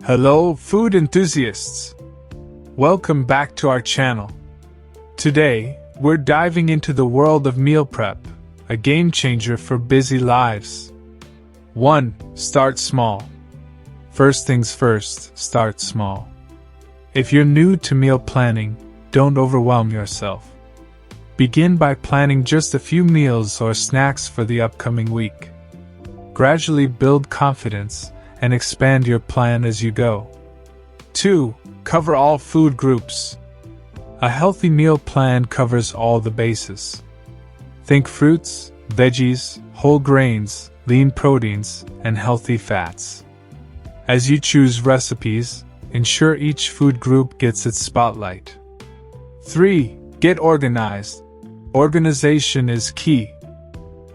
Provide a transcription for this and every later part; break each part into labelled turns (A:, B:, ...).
A: Hello, food enthusiasts! Welcome back to our channel. Today, we're diving into the world of meal prep, a game changer for busy lives. 1. Start small. First things first, start small. If you're new to meal planning, don't overwhelm yourself. Begin by planning just a few meals or snacks for the upcoming week. Gradually build confidence and expand your plan as you go. 2. Cover all food groups. A healthy meal plan covers all the bases. Think fruits, veggies, whole grains, lean proteins, and healthy fats. As you choose recipes, ensure each food group gets its spotlight. 3. Get organized. Organization is key.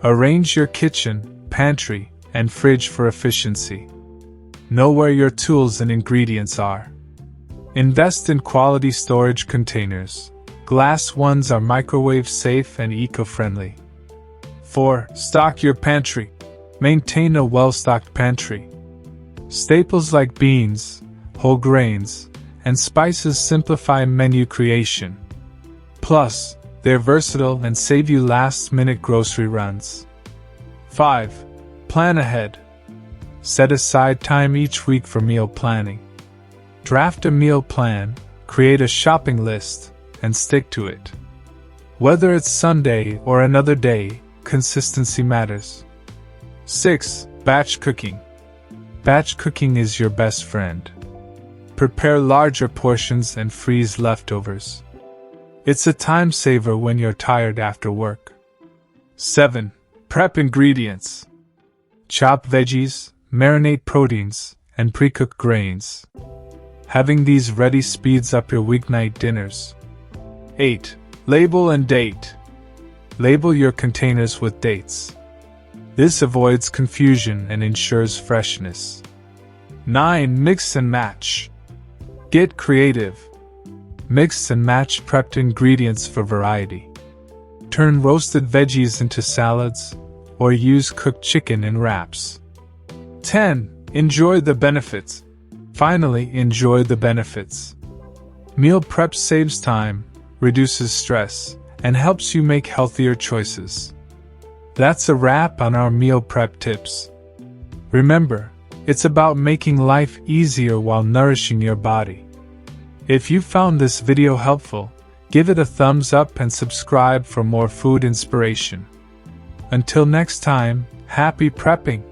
A: Arrange your kitchen, pantry, and fridge for efficiency. Know where your tools and ingredients are. Invest in quality storage containers. Glass ones are microwave safe and eco-friendly. 4. Stock your pantry. Maintain a well-stocked pantry. Staples like beans, whole grains, and spices simplify menu creation. Plus, they're versatile and save you last-minute grocery runs. 5. Plan ahead. Set aside time each week for meal planning. Draft a meal plan, create a shopping list, and stick to it. Whether it's Sunday or another day, consistency matters. 6. Batch cooking. Batch cooking is your best friend. Prepare larger portions and freeze leftovers. It's a time saver when you're tired after work. 7. Prep ingredients. Chop veggies, marinate proteins, and pre-cook grains. Having these ready speeds up your weeknight dinners. 8. Label and date. Label your containers with dates. This avoids confusion and ensures freshness. 9. Mix and match. Get creative. Mix and match prepped ingredients for variety. Turn roasted veggies into salads, or use cooked chicken in wraps. 10. Enjoy the benefits. Finally, enjoy the benefits. Meal prep saves time, reduces stress, and helps you make healthier choices. That's a wrap on our meal prep tips. Remember, it's about making life easier while nourishing your body. If you found this video helpful, give it a thumbs up and subscribe for more food inspiration. Until next time, happy prepping!